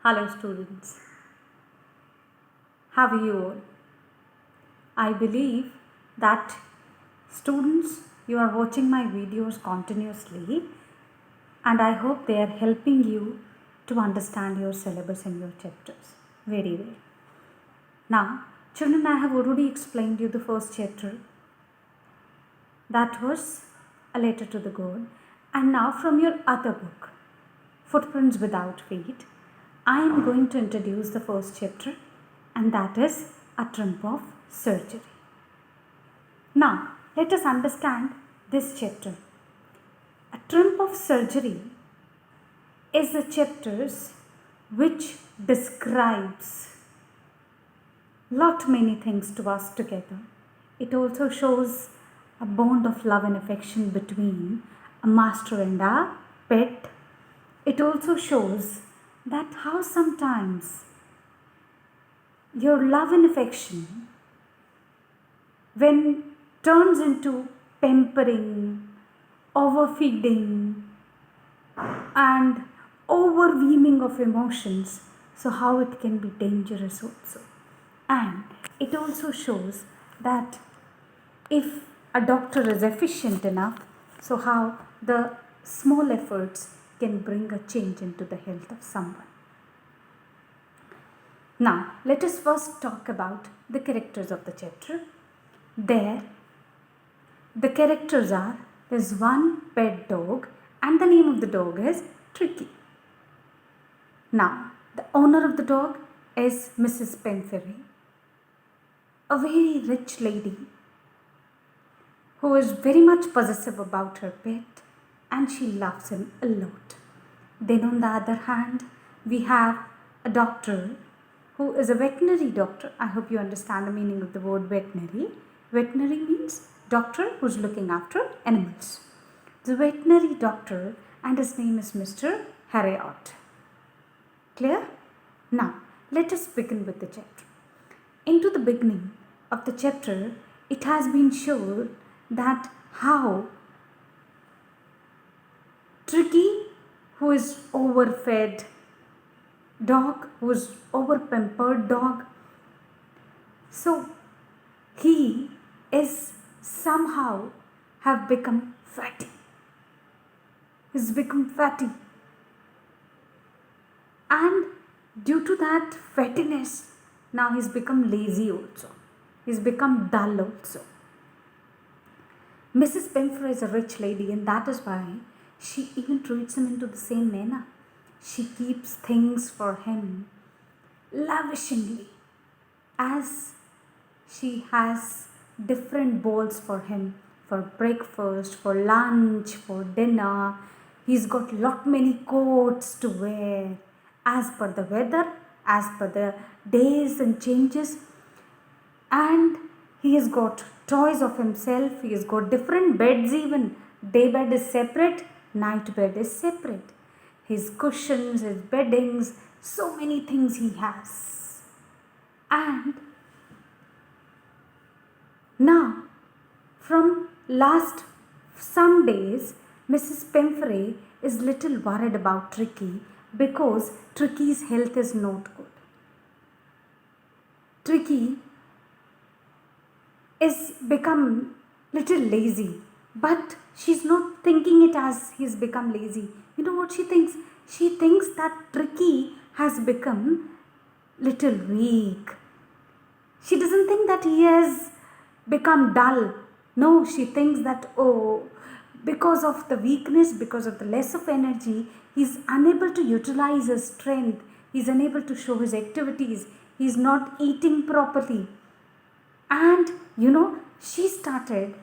Hello students, how are you all? I believe that students, you are watching my videos continuously and I hope they are helping you to understand your syllabus and your chapters very well. Now, children, I have already explained you the first chapter. That was A Letter to the God. And now from your other book, Footprints Without Feet, I am going to introduce the first chapter, and that is A Trump of Surgery. Now, let us understand this chapter. A Trump of Surgery is the chapters which describes lot many things to us together. It also shows a bond of love and affection between a master and a pet. It also shows that how sometimes your love and affection, when turns into pampering, overfeeding, and overwhelming of emotions, so how it can be dangerous also. And it also shows that if a doctor is efficient enough, so how the small efforts can bring a change into the health of someone. Now, let us first talk about the characters of the chapter. There, the characters are, there's one pet dog and the name of the dog is Tricky. Now, the owner of the dog is Mrs. Penferry, a very rich lady who is very much possessive about her pet and she loves him a lot. Then on the other hand, we have a doctor who is a veterinary doctor. I hope you understand the meaning of the word veterinary. Veterinary means doctor who's looking after animals. The veterinary doctor, and his name is Mr. Harriot. Clear? Now, let us begin with the chapter. Into the beginning of the chapter, it has been shown that how Tricky, who is overfed dog, who is over-pampered dog, so he is somehow have become fatty. He's become fatty. And due to that fattiness, now he's become lazy also. He's become dull also. Mrs. Penfer is a rich lady, and that is why she even treats him into the same manner. She keeps things for him lavishingly, as she has different bowls for him for breakfast, for lunch, for dinner. He's got lot many coats to wear as per the weather, as per the days and changes. And he has got toys of himself. He has got different beds even. Day bed is separate, night bed is separate. His cushions, his beddings, so many things he has. And now, from last some days, Mrs. Penferry is little worried about Tricky because Tricky's health is not good. Tricky is become little lazy, but she's not thinking it as he's become lazy. You know what she thinks? She thinks that Tricky has become little weak. She doesn't think that he has become dull. No, she thinks that, oh, because of the weakness, because of the less of energy, he's unable to utilize his strength. He's unable to show his activities. He's not eating properly. And she started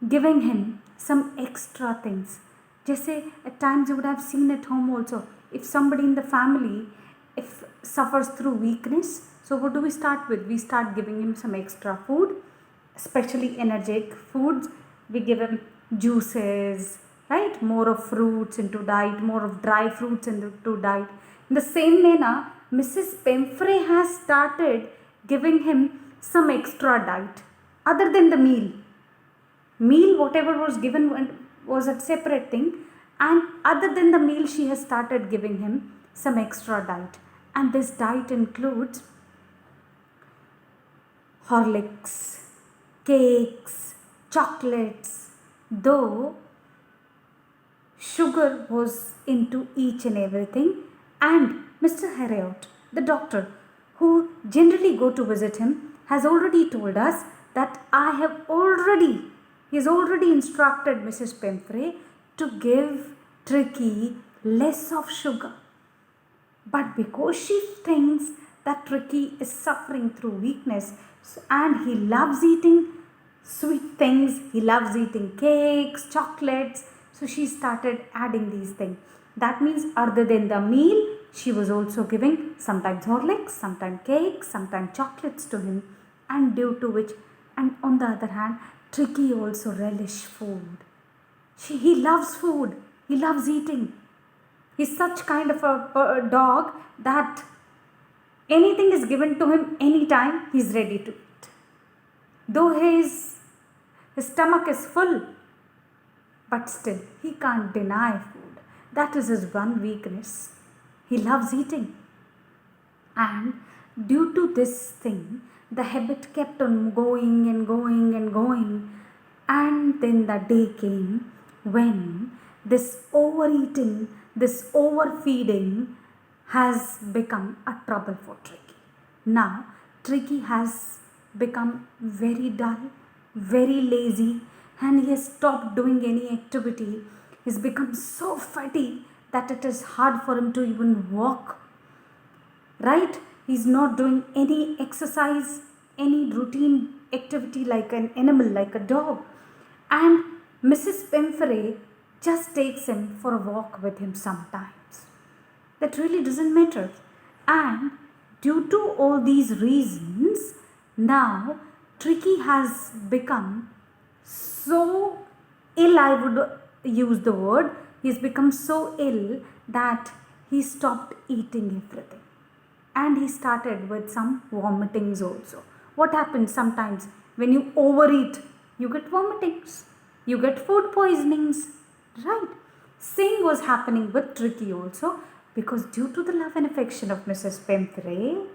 giving him some extra things. Just say at times you would have seen at home also, if somebody in the family if suffers through weakness, so what do we start with? We start giving him some extra food, especially energetic foods. We give him juices, right? More of fruits into diet, more of dry fruits into diet. In the same manner, Mrs. Penferry has started giving him some extra diet other than the meal. Meal, whatever was given was a separate thing, and other than the meal, she has started giving him some extra diet. And this diet includes Horlicks, cakes, chocolates, though sugar was into each and everything. And Mr. Harriot, the doctor who generally go to visit him, has already told us that he has already instructed Mrs. Pemfrey to give Tricky less of sugar. But because she thinks that Tricky is suffering through weakness and he loves eating sweet things, he loves eating cakes, chocolates, so she started adding these things. That means other than the meal, she was also giving sometimes Horlicks, sometimes cakes, sometimes chocolates to him, and due to which, and on the other hand, Tricky also relished food. He loves food, he loves eating. He's such kind of a dog that anything is given to him anytime, he's ready to eat. Though his stomach is full, but still he can't deny food. That is his one weakness. He loves eating. And due to this thing, the habit kept on going and going and going. And then the day came when this overeating, this overfeeding has become a trouble for Tricky. Now, Tricky has become very dull, very lazy, and he has stopped doing any activity. He's become so fatty that it is hard for him to even walk. Right? He's not doing any exercise, any routine activity like an animal, like a dog. And Mrs. Pemfrey just takes him for a walk with him sometimes. That really doesn't matter. And due to all these reasons, now Tricky has become so ill, I would use the word, he's become so ill that he stopped eating everything. And he started with some vomitings also. What happens sometimes when you overeat? You get vomitings, you get food poisonings, right? Same was happening with Tricky also, because due to the love and affection of Mrs. Pemfrey,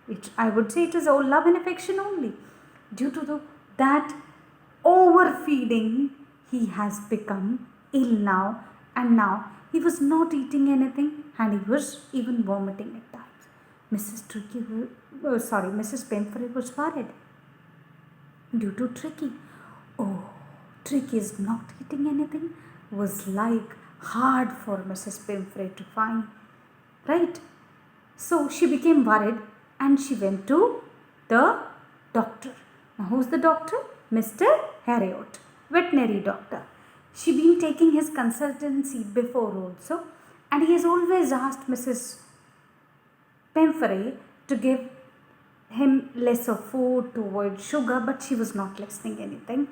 which I would say it is all love and affection only, due to that overfeeding, he has become ill now, and now he was not eating anything and he was even vomiting at times. Mrs. Pemfrey was worried due to Tricky. Oh, Tricky is not eating anything was like hard for Mrs. Pemfrey to find, right? So she became worried and she went to the doctor. Now who's the doctor? Mr. Harriot, veterinary doctor. She been taking his consultancy before also, and he has always asked Mrs. Pemfrey to give him less of food, to avoid sugar, but she was not listening anything.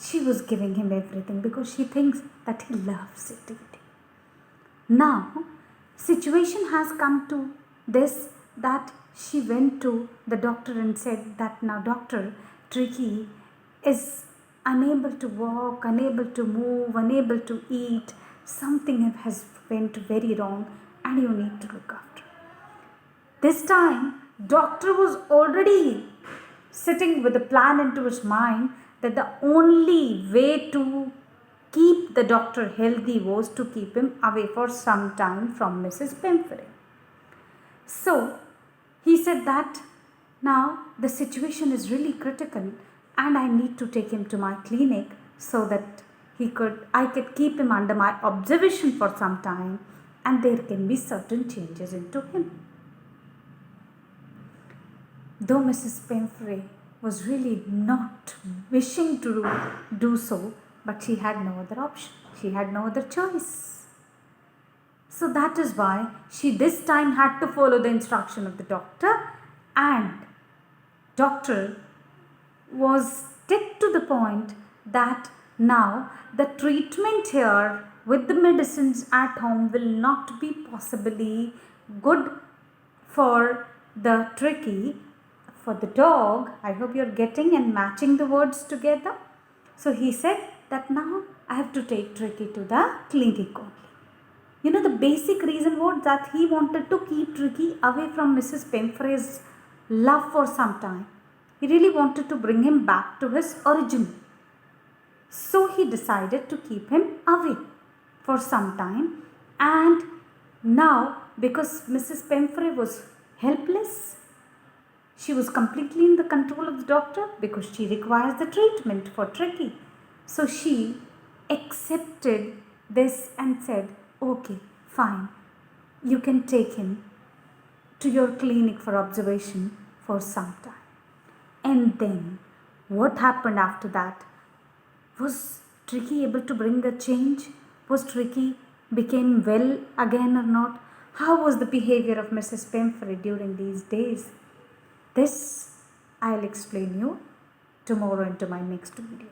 She was giving him everything because she thinks that he loves it eating. Now, situation has come to this that she went to the doctor and said that now doctor, Tricky is unable to walk, unable to move, unable to eat. Something has went very wrong and you need to look after. This time, doctor was already sitting with a plan into his mind that the only way to keep the doctor healthy was to keep him away for some time from Mrs. Pemfrey. So, he said that now the situation is really critical and I need to take him to my clinic so that I could keep him under my observation for some time and there can be certain changes into him. Though Mrs. Pemfrey was really not wishing to do so, but she had no other option. She had no other choice. So that is why she this time had to follow the instruction of the doctor, and doctor was stick to the point that now the treatment here with the medicines at home will not be possibly good for the Tricky. For the dog, I hope you're getting and matching the words together. So he said that now I have to take Tricky to the clinic only. The basic reason was that he wanted to keep Tricky away from Mrs. Pemfrey's love for some time. He really wanted to bring him back to his origin. So he decided to keep him away for some time. And now, because Mrs. Pemfrey was helpless, she was completely in the control of the doctor because she requires the treatment for Tricky. So she accepted this and said, okay, fine, you can take him to your clinic for observation for some time. And then what happened after that? Was Tricky able to bring a change? Was Tricky became well again or not? How was the behavior of Mrs. Pemfrey during these days? This I'll explain you tomorrow into my next video.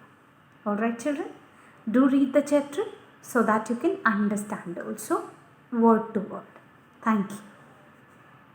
Alright children, do read the chapter so that you can understand also word to word. Thank you.